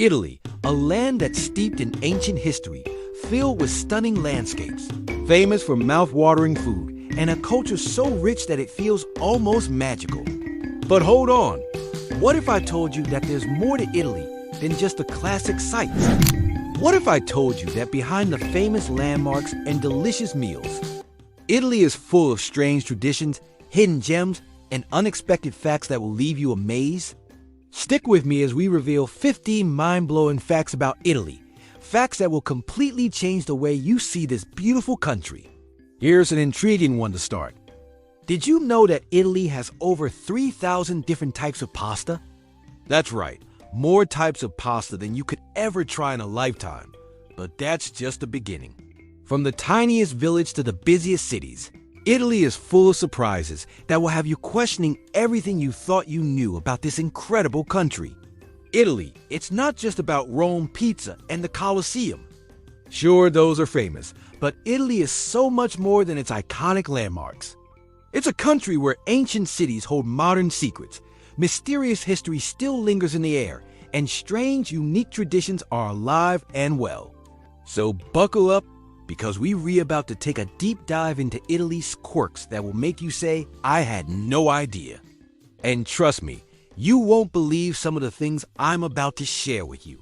Italy, a land that's steeped in ancient history, filled with stunning landscapes, famous for mouth-watering food, and a culture so rich that it feels almost magical. But hold on, what if I told you that there's more to Italy than just the classic sights? What if I told you that behind the famous landmarks and delicious meals, Italy is full of strange traditions, hidden gems, and unexpected facts that will leave you amazed? Stick with me as we reveal 15 mind-blowing facts about Italy, facts that will completely change the way you see this beautiful country. Here's an intriguing one to start. Did you know that Italy has over 3,000 different types of pasta? That's right, more types of pasta than you could ever try in a lifetime. But that's just the beginning. From the tiniest village to the busiest cities, Italy is full of surprises that will have you questioning everything you thought you knew about this incredible country. Italy, it's not just about Rome, pizza, and the Colosseum. Sure, those are famous, but Italy is so much more than its iconic landmarks. It's a country where ancient cities hold modern secrets, mysterious history still lingers in the air, and strange, unique traditions are alive and well. So buckle up, because we're about to take a deep dive into Italy's quirks that will make you say, I had no idea. And trust me, you won't believe some of the things I'm about to share with you.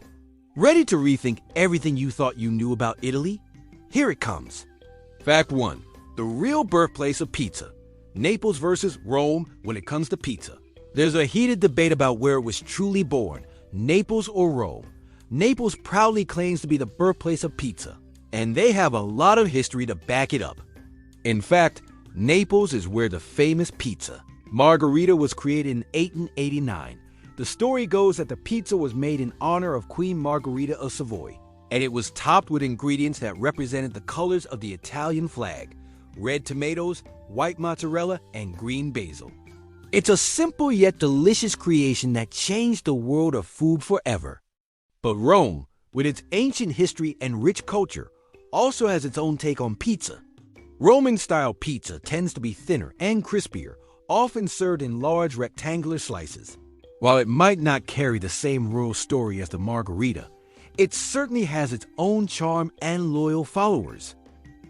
Ready to rethink everything you thought you knew about Italy? Here it comes. Fact 1. The real birthplace of pizza. Naples versus Rome when it comes to pizza. There's a heated debate about where it was truly born, Naples or Rome. Naples proudly claims to be the birthplace of pizza, and they have a lot of history to back it up. In fact, Naples is where the famous pizza, Margherita, was created in 1889. The story goes that the pizza was made in honor of Queen Margherita of Savoy, and it was topped with ingredients that represented the colors of the Italian flag: red tomatoes, white mozzarella, and green basil. It's a simple yet delicious creation that changed the world of food forever. But Rome, with its ancient history and rich culture, also has its own take on pizza. Roman-style pizza tends to be thinner and crispier, often served in large rectangular slices. While it might not carry the same royal story as the Margherita, it certainly has its own charm and loyal followers.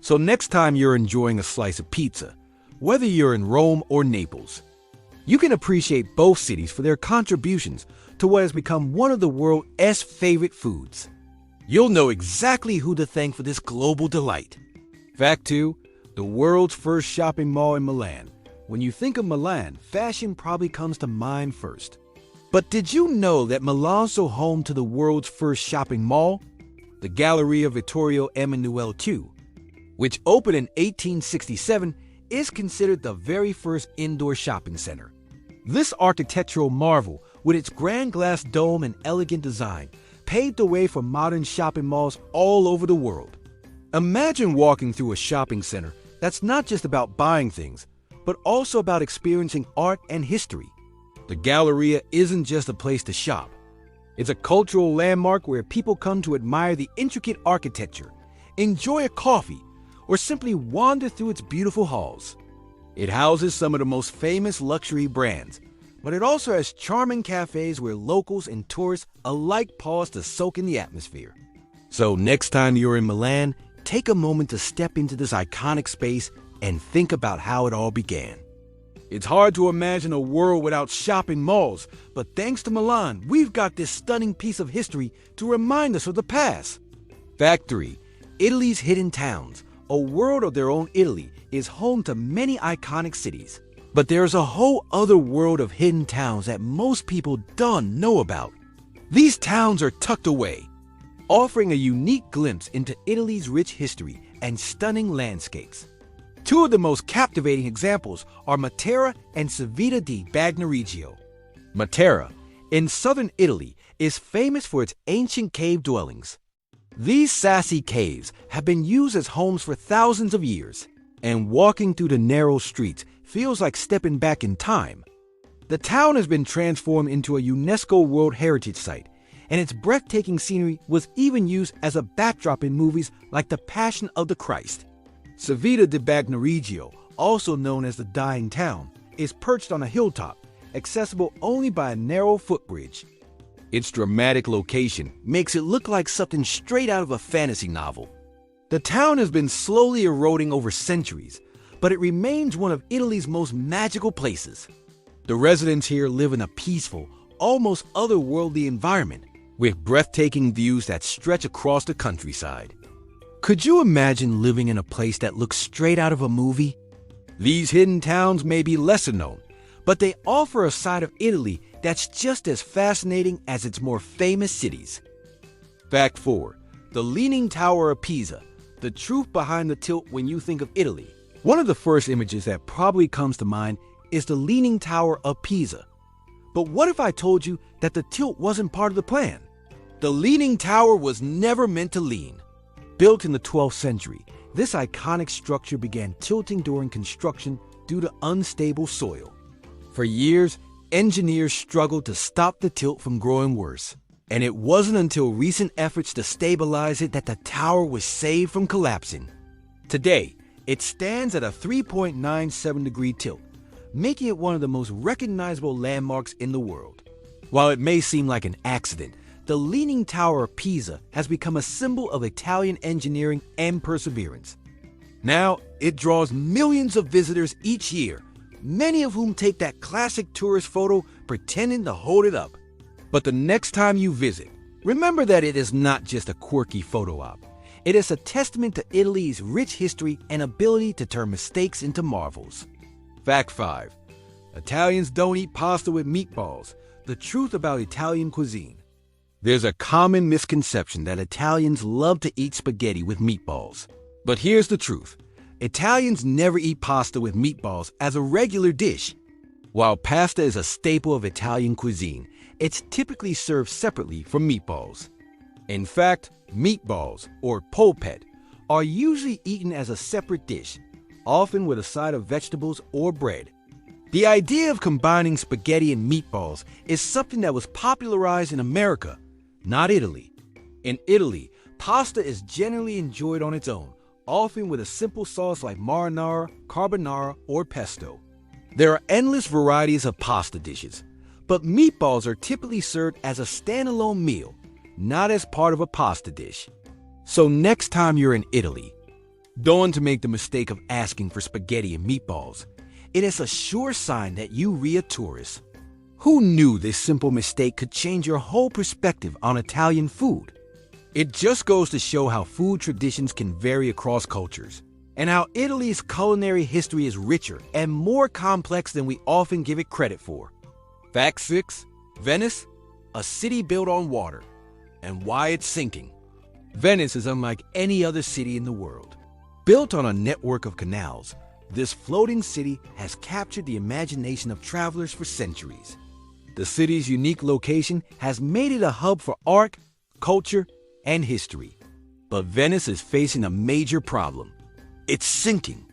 So next time you're enjoying a slice of pizza, whether you're in Rome or Naples, you can appreciate both cities for their contributions to what has become one of the world's favorite foods. You'll know exactly who to thank for this global delight. Fact 2. The world's first shopping mall in Milan. When you think of Milan, fashion probably comes to mind first. But did you know that Milan's also home to the world's first shopping mall? The Galleria Vittorio Emanuele II, which opened in 1867, is considered the very first indoor shopping center. This architectural marvel, with its grand glass dome and elegant design, paved the way for modern shopping malls all over the world. Imagine walking through a shopping center that's not just about buying things, but also about experiencing art and history. The Galleria isn't just a place to shop. It's a cultural landmark where people come to admire the intricate architecture, enjoy a coffee, or simply wander through its beautiful halls. It houses some of the most famous luxury brands, but it also has charming cafes where locals and tourists alike pause to soak in the atmosphere. So next time you're in Milan, take a moment to step into this iconic space and think about how it all began. It's hard to imagine a world without shopping malls, but thanks to Milan, we've got this stunning piece of history to remind us of the past. Fact 3. Italy's hidden towns. A world of their own, Italy is home to many iconic cities. But there's a whole other world of hidden towns that most people don't know about. These towns are tucked away, offering a unique glimpse into Italy's rich history and stunning landscapes. Two of the most captivating examples are Matera and Civita di Bagneregio. Matera, in southern Italy, is famous for its ancient cave dwellings. These sassy caves have been used as homes for thousands of years, and walking through the narrow streets feels like stepping back in time. The town has been transformed into a UNESCO World Heritage Site, and its breathtaking scenery was even used as a backdrop in movies like The Passion of the Christ. Civita di Bagneregio, also known as the Dying Town, is perched on a hilltop, accessible only by a narrow footbridge. Its dramatic location makes it look like something straight out of a fantasy novel. The town has been slowly eroding over centuries, but it remains one of Italy's most magical places. The residents here live in a peaceful, almost otherworldly environment, with breathtaking views that stretch across the countryside. Could you imagine living in a place that looks straight out of a movie? These hidden towns may be lesser known, but they offer a side of Italy that's just as fascinating as its more famous cities. Fact 4. The Leaning Tower of Pisa. The truth behind the tilt when you think of Italy. One of the first images that probably comes to mind is the Leaning Tower of Pisa. But what if I told you that the tilt wasn't part of the plan? The Leaning Tower was never meant to lean. Built in the 12th century, this iconic structure began tilting during construction due to unstable soil. For years, engineers struggled to stop the tilt from growing worse, and it wasn't until recent efforts to stabilize it that the tower was saved from collapsing. Today, it stands at a 3.97-degree tilt, making it one of the most recognizable landmarks in the world. While it may seem like an accident, the Leaning Tower of Pisa has become a symbol of Italian engineering and perseverance. Now, it draws millions of visitors each year, many of whom take that classic tourist photo pretending to hold it up. But the next time you visit, remember that it is not just a quirky photo op. It is a testament to Italy's rich history and ability to turn mistakes into marvels. Fact 5. Italians don't eat pasta with meatballs. The truth about Italian cuisine. There's a common misconception that Italians love to eat spaghetti with meatballs. But here's the truth. Italians never eat pasta with meatballs as a regular dish. While pasta is a staple of Italian cuisine, it's typically served separately from meatballs. In fact, meatballs, or polpette, are usually eaten as a separate dish, often with a side of vegetables or bread. The idea of combining spaghetti and meatballs is something that was popularized in America, not Italy. In Italy, pasta is generally enjoyed on its own, often with a simple sauce like marinara, carbonara, or pesto. There are endless varieties of pasta dishes, but meatballs are typically served as a standalone meal, not as part of a pasta dish. So next time you're in Italy, don't want to make the mistake of asking for spaghetti and meatballs. It is a sure sign that you are a tourist. Who knew this simple mistake could change your whole perspective on Italian food? It just goes to show how food traditions can vary across cultures, and how Italy's culinary history is richer and more complex than we often give it credit for. Fact 6. Venice, a city built on water, and why it's sinking. Venice is unlike any other city in the world. Built on a network of canals, this floating city has captured the imagination of travelers for centuries. The city's unique location has made it a hub for art, culture, and history. But Venice is facing a major problem. It's sinking.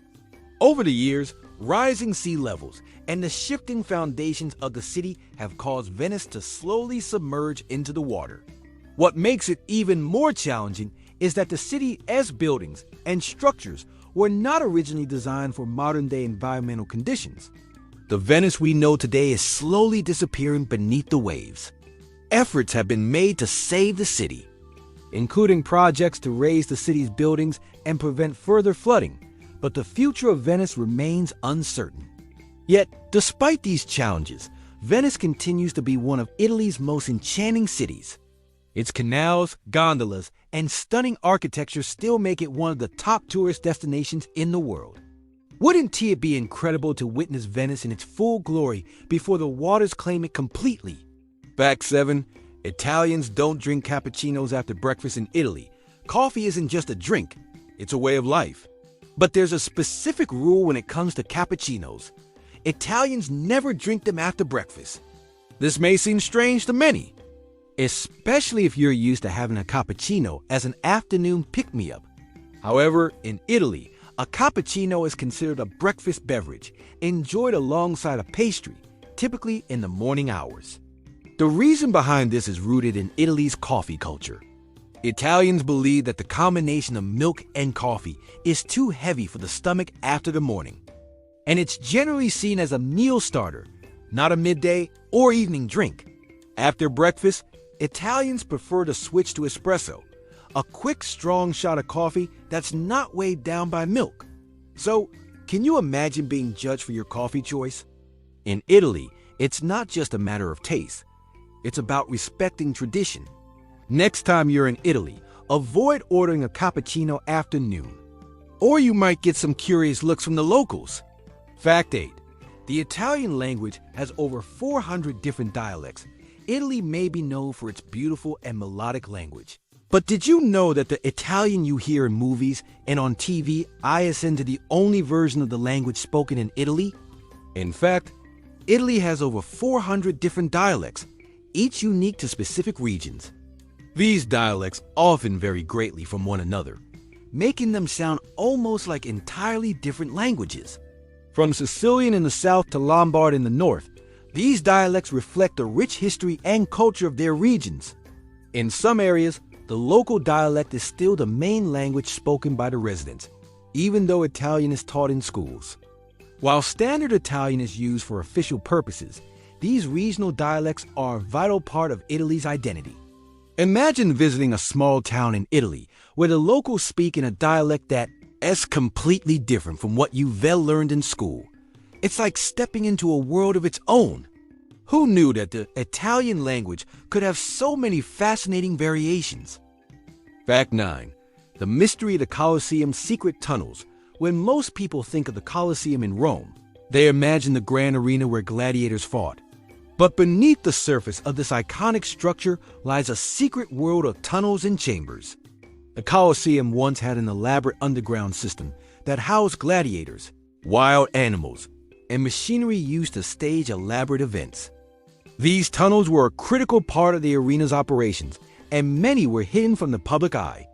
Over the years, rising sea levels and the shifting foundations of the city have caused Venice to slowly submerge into the water. What makes it even more challenging is that the city's buildings and structures were not originally designed for modern-day environmental conditions. The Venice we know today is slowly disappearing beneath the waves. Efforts have been made to save the city, including projects to raise the city's buildings and prevent further flooding, but the future of Venice remains uncertain. Yet, despite these challenges, Venice continues to be one of Italy's most enchanting cities. Its canals, gondolas, and stunning architecture still make it one of the top tourist destinations in the world. Wouldn't it be incredible to witness Venice in its full glory before the waters claim it completely? Fact 7. Italians don't drink cappuccinos after breakfast in Italy. Coffee isn't just a drink, it's a way of life. But there's a specific rule when it comes to cappuccinos. Italians never drink them after breakfast. This may seem strange to many, especially if you're used to having a cappuccino as an afternoon pick-me-up. However, in Italy, a cappuccino is considered a breakfast beverage, enjoyed alongside a pastry, typically in the morning hours. The reason behind this is rooted in Italy's coffee culture. Italians believe that the combination of milk and coffee is too heavy for the stomach after the morning, and it's generally seen as a meal starter, not a midday or evening drink. After breakfast, Italians prefer to switch to espresso, a quick, strong shot of coffee that's not weighed down by milk. So, can you imagine being judged for your coffee choice? In Italy, it's not just a matter of taste. It's about respecting tradition. Next time you're in Italy, avoid ordering a cappuccino after noon. Or you might get some curious looks from the locals. Fact 8. The Italian language has over 400 different dialects. Italy may be known for its beautiful and melodic language. But did you know that the Italian you hear in movies and on TV isn't the only version of the language spoken in Italy? In fact, Italy has over 400 different dialects, each unique to specific regions. These dialects often vary greatly from one another, making them sound almost like entirely different languages. From Sicilian in the south to Lombard in the north, these dialects reflect the rich history and culture of their regions. In some areas, the local dialect is still the main language spoken by the residents, even though Italian is taught in schools. While standard Italian is used for official purposes, these regional dialects are a vital part of Italy's identity. Imagine visiting a small town in Italy where the locals speak in a dialect that is completely different from what you've learned in school. It's like stepping into a world of its own. Who knew that the Italian language could have so many fascinating variations? Fact 9. The mystery of the Colosseum's secret tunnels. When most people think of the Colosseum in Rome, they imagine the grand arena where gladiators fought. But beneath the surface of this iconic structure lies a secret world of tunnels and chambers. The Colosseum once had an elaborate underground system that housed gladiators, wild animals, and machinery used to stage elaborate events. These tunnels were a critical part of the arena's operations, and many were hidden from the public eye.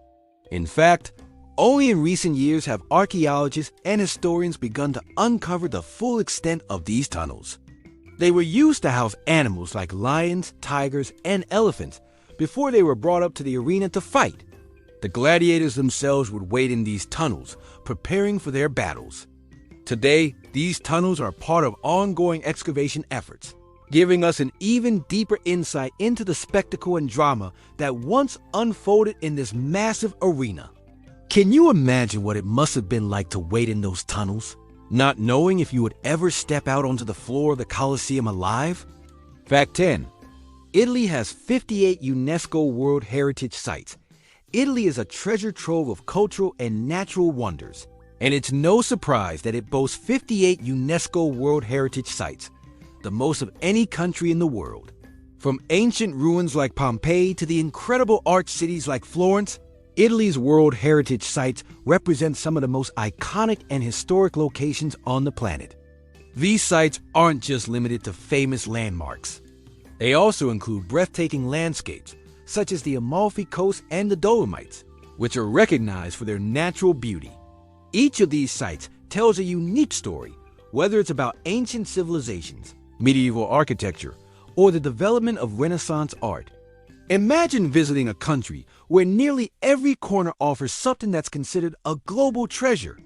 In fact, only in recent years have archaeologists and historians begun to uncover the full extent of these tunnels. They were used to house animals like lions, tigers, and elephants before they were brought up to the arena to fight. The gladiators themselves would wait in these tunnels, preparing for their battles. Today, these tunnels are part of ongoing excavation efforts, giving us an even deeper insight into the spectacle and drama that once unfolded in this massive arena. Can you imagine what it must have been like to wait in those tunnels, not knowing if you would ever step out onto the floor of the Colosseum alive? Fact 10. Italy has 58 UNESCO World Heritage Sites. Italy is a treasure trove of cultural and natural wonders, and it's no surprise that it boasts 58 UNESCO World Heritage Sites, the most of any country in the world. From ancient ruins like Pompeii to the incredible art cities like Florence, Italy's World Heritage Sites represent some of the most iconic and historic locations on the planet. These sites aren't just limited to famous landmarks. They also include breathtaking landscapes, such as the Amalfi Coast and the Dolomites, which are recognized for their natural beauty. Each of these sites tells a unique story, whether it's about ancient civilizations, medieval architecture, or the development of Renaissance art. Imagine visiting a country where nearly every corner offers something that's considered a global treasure.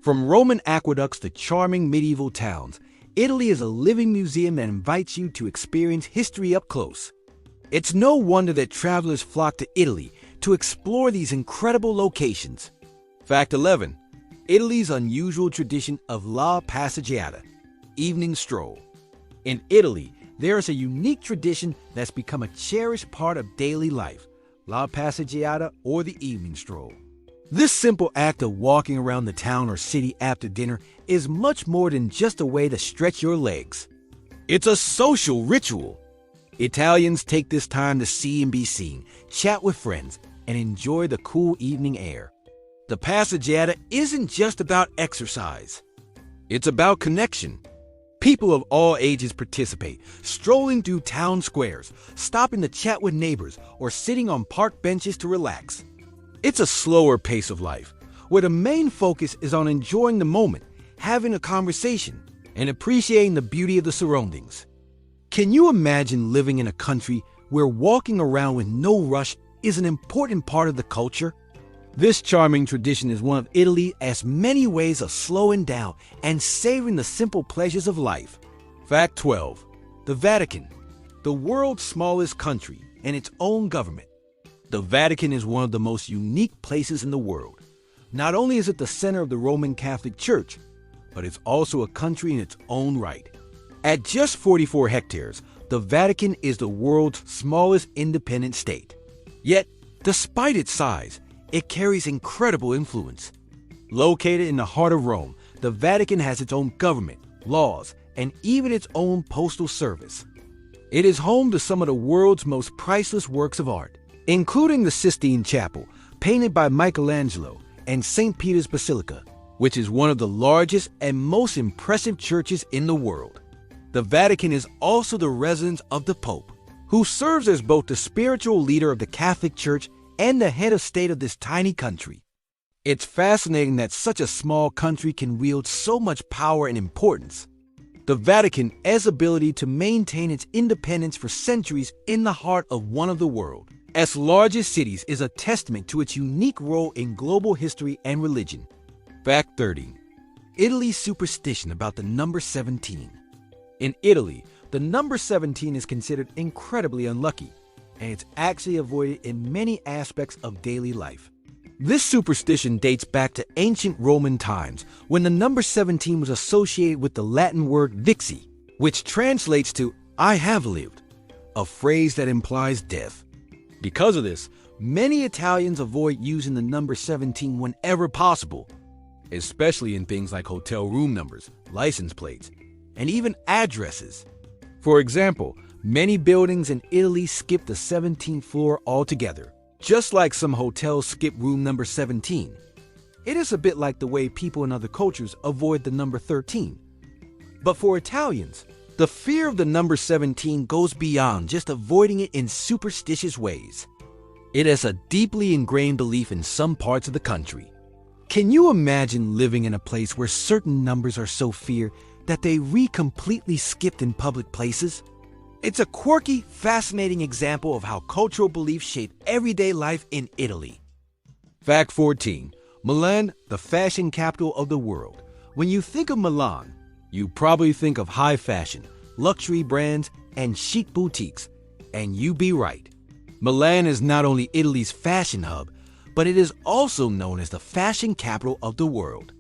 From Roman aqueducts to charming medieval towns, Italy is a living museum that invites you to experience history up close. It's no wonder that travelers flock to Italy to explore these incredible locations. Fact 11. Italy's unusual tradition of La Passeggiata, evening stroll. In Italy, there is a unique tradition that's become a cherished part of daily life, La Passeggiata, or the evening stroll. This simple act of walking around the town or city after dinner is much more than just a way to stretch your legs. It's a social ritual. Italians take this time to see and be seen, chat with friends, and enjoy the cool evening air. The Passeggiata isn't just about exercise. It's about connection. People of all ages participate, strolling through town squares, stopping to chat with neighbors, or sitting on park benches to relax. It's a slower pace of life, where the main focus is on enjoying the moment, having a conversation, and appreciating the beauty of the surroundings. Can you imagine living in a country where walking around with no rush is an important part of the culture? This charming tradition is one of Italy's many ways of slowing down and savoring the simple pleasures of life. Fact 12. The Vatican, the world's smallest country, and its own government. The Vatican is one of the most unique places in the world. Not only is it the center of the Roman Catholic Church, but it's also a country in its own right. At just 44 hectares, the Vatican is the world's smallest independent state. Yet, despite its size, it carries incredible influence. Located in the heart of Rome, the Vatican has its own government, laws, and even its own postal service. It is home to some of the world's most priceless works of art, including the Sistine Chapel, painted by Michelangelo, and St. Peter's Basilica, which is one of the largest and most impressive churches in the world. The Vatican is also the residence of the Pope, who serves as both the spiritual leader of the Catholic Church and the head of state of this tiny country. It's fascinating that such a small country can wield so much power and importance. The Vatican's ability to maintain its independence for centuries in the heart of one of the world's largest cities is a testament to its unique role in global history and religion. Fact 30. Italy's superstition about the number 17. In Italy, the number 17 is considered incredibly unlucky, and it's actually avoided in many aspects of daily life. This superstition dates back to ancient Roman times, when the number 17 was associated with the Latin word vixi, which translates to "I have lived," a phrase that implies death. Because of this, many Italians avoid using the number 17 whenever possible, especially in things like hotel room numbers, license plates, and even addresses. For example, many buildings in Italy skip the 17th floor altogether, just like some hotels skip room number 17. It is a bit like the way people in other cultures avoid the number 13. But for Italians, the fear of the number 17 goes beyond just avoiding it in superstitious ways. It is a deeply ingrained belief in some parts of the country. Can you imagine living in a place where certain numbers are so feared that they completely skipped in public places? It's a quirky, fascinating example of how cultural beliefs shape everyday life in Italy. Fact 14. Milan, the fashion capital of the world. When you think of Milan, you probably think of high fashion, luxury brands, and chic boutiques. And you be right. Milan is not only Italy's fashion hub, but it is also known as the fashion capital of the world.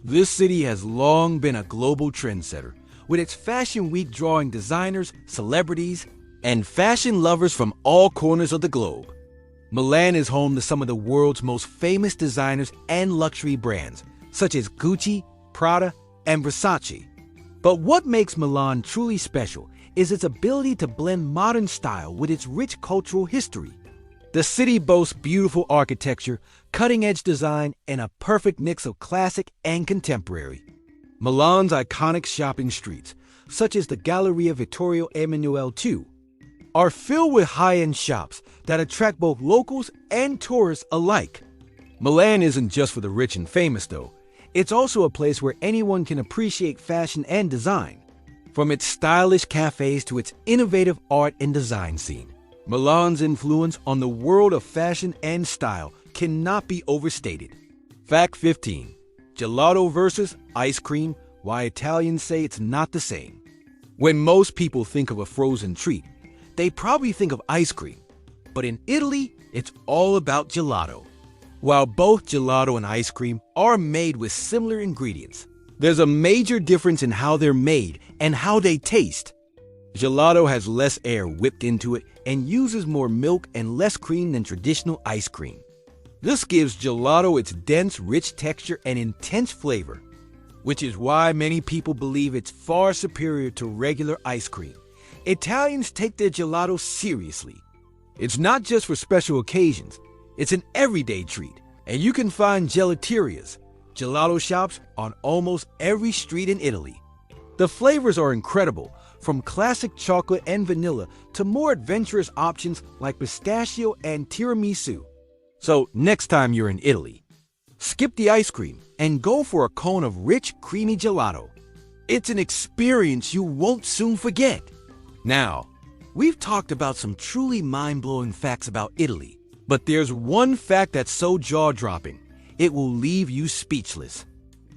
This city has long been a global trendsetter, with its fashion week drawing designers, celebrities, and fashion lovers from all corners of the globe. Milan is home to some of the world's most famous designers and luxury brands, such as Gucci, Prada, and Versace. But what makes Milan truly special is its ability to blend modern style with its rich cultural history. The city boasts beautiful architecture, cutting-edge design, and a perfect mix of classic and contemporary. Milan's iconic shopping streets, such as the Galleria Vittorio Emanuele II, are filled with high-end shops that attract both locals and tourists alike. Milan isn't just for the rich and famous, though. It's also a place where anyone can appreciate fashion and design. From its stylish cafes to its innovative art and design scene, Milan's influence on the world of fashion and style cannot be overstated. Fact 15. Gelato versus ice cream, why Italians say it's not the same. When most people think of a frozen treat, they probably think of ice cream. But in Italy, it's all about gelato. While both gelato and ice cream are made with similar ingredients, there's a major difference in how they're made and how they taste. Gelato has less air whipped into it and uses more milk and less cream than traditional ice cream. This gives gelato its dense, rich texture and intense flavor, which is why many people believe it's far superior to regular ice cream. Italians take their gelato seriously. It's not just for special occasions, it's an everyday treat, and you can find gelaterias, gelato shops, on almost every street in Italy. The flavors are incredible, from classic chocolate and vanilla to more adventurous options like pistachio and tiramisu. So next time you're in Italy, skip the ice cream and go for a cone of rich, creamy gelato. It's an experience you won't soon forget. Now, we've talked about some truly mind-blowing facts about Italy, but there's one fact that's so jaw-dropping, it will leave you speechless.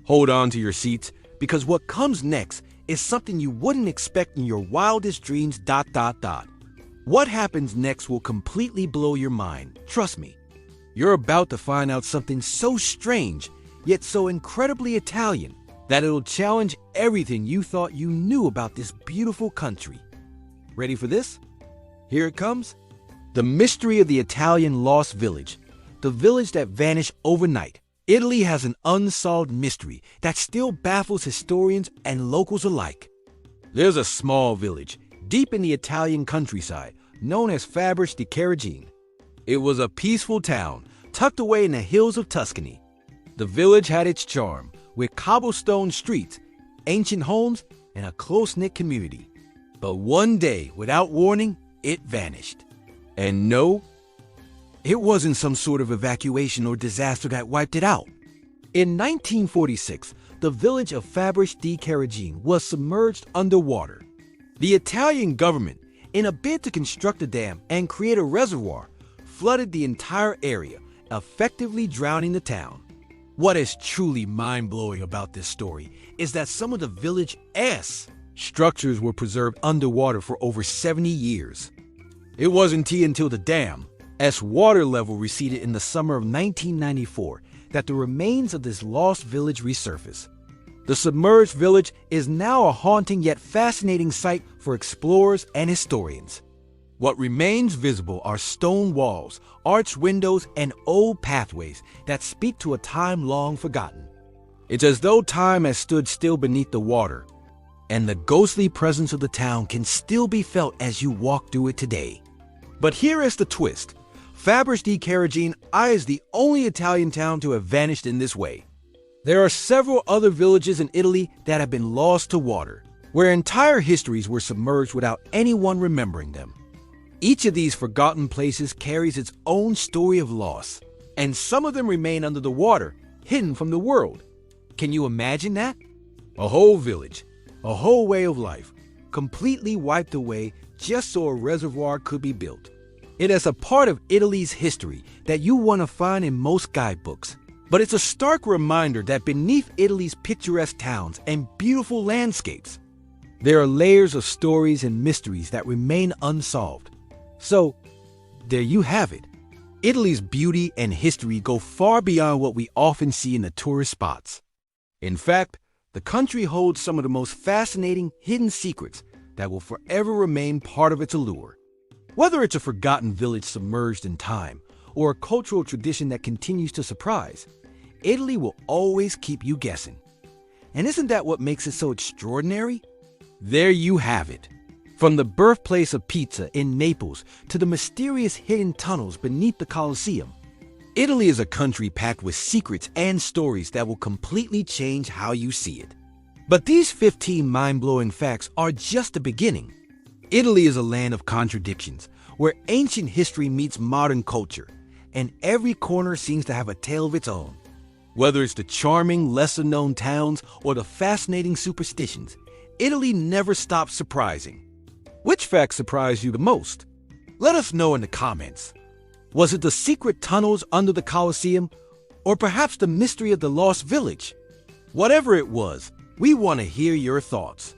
Hold on to your seats, because what comes next is something you wouldn't expect in your wildest dreams. What happens next will completely blow your mind, trust me. You're about to find out something so strange, yet so incredibly Italian, that it'll challenge everything you thought you knew about this beautiful country. Ready for this? Here it comes. The mystery of the Italian lost village, the village that vanished overnight. Italy has an unsolved mystery that still baffles historians and locals alike. There's a small village deep in the Italian countryside known as Fabbriche di Careggine. It was a peaceful town tucked away in the hills of Tuscany. The village had its charm, with cobblestone streets, ancient homes, and a close-knit community. But one day, without warning, it vanished. And no, it wasn't some sort of evacuation or disaster that wiped it out. In 1946, the village of Fabbriche di Careggine was submerged underwater. The Italian government, in a bid to construct a dam and create a reservoir, flooded the entire area, effectively drowning the town. What is truly mind-blowing about this story is that some of the village's structures were preserved underwater for over 70 years. It wasn't until the dam's water level receded in the summer of 1994 that the remains of this lost village resurfaced. The submerged village is now a haunting yet fascinating sight for explorers and historians. What remains visible are stone walls, arched windows, and old pathways that speak to a time long forgotten. It's as though time has stood still beneath the water, and the ghostly presence of the town can still be felt as you walk through it today. But here is the twist. Fabbriche di Careggine is the only Italian town to have vanished in this way. There are several other villages in Italy that have been lost to water, where entire histories were submerged without anyone remembering them. Each of these forgotten places carries its own story of loss, and some of them remain under the water, hidden from the world. Can you imagine that? A whole village, a whole way of life, completely wiped away just so a reservoir could be built. It is a part of Italy's history that you want to find in most guidebooks. But it's a stark reminder that beneath Italy's picturesque towns and beautiful landscapes, there are layers of stories and mysteries that remain unsolved. So, there you have it. Italy's beauty and history go far beyond what we often see in the tourist spots. In fact, the country holds some of the most fascinating hidden secrets that will forever remain part of its allure. Whether it's a forgotten village submerged in time, or a cultural tradition that continues to surprise, Italy will always keep you guessing. And isn't that what makes it so extraordinary? There you have it. From the birthplace of pizza in Naples to the mysterious hidden tunnels beneath the Colosseum, Italy is a country packed with secrets and stories that will completely change how you see it. But these 15 mind-blowing facts are just the beginning. Italy is a land of contradictions, where ancient history meets modern culture, and every corner seems to have a tale of its own. Whether it's the charming, lesser-known towns or the fascinating superstitions, Italy never stops surprising. Which fact surprised you the most? Let us know in the comments. Was it the secret tunnels under the Colosseum, or perhaps the mystery of the lost village? Whatever it was, we want to hear your thoughts.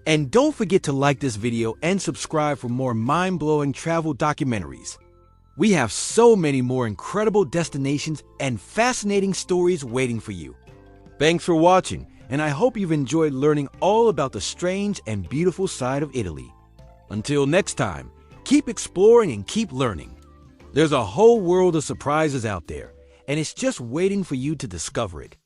And don't forget to like this video and subscribe for more mind-blowing travel documentaries. We have so many more incredible destinations and fascinating stories waiting for you. Thanks for watching, and I hope you've enjoyed learning all about the strange and beautiful side of Italy. Until next time, keep exploring and keep learning. There's a whole world of surprises out there, and it's just waiting for you to discover it.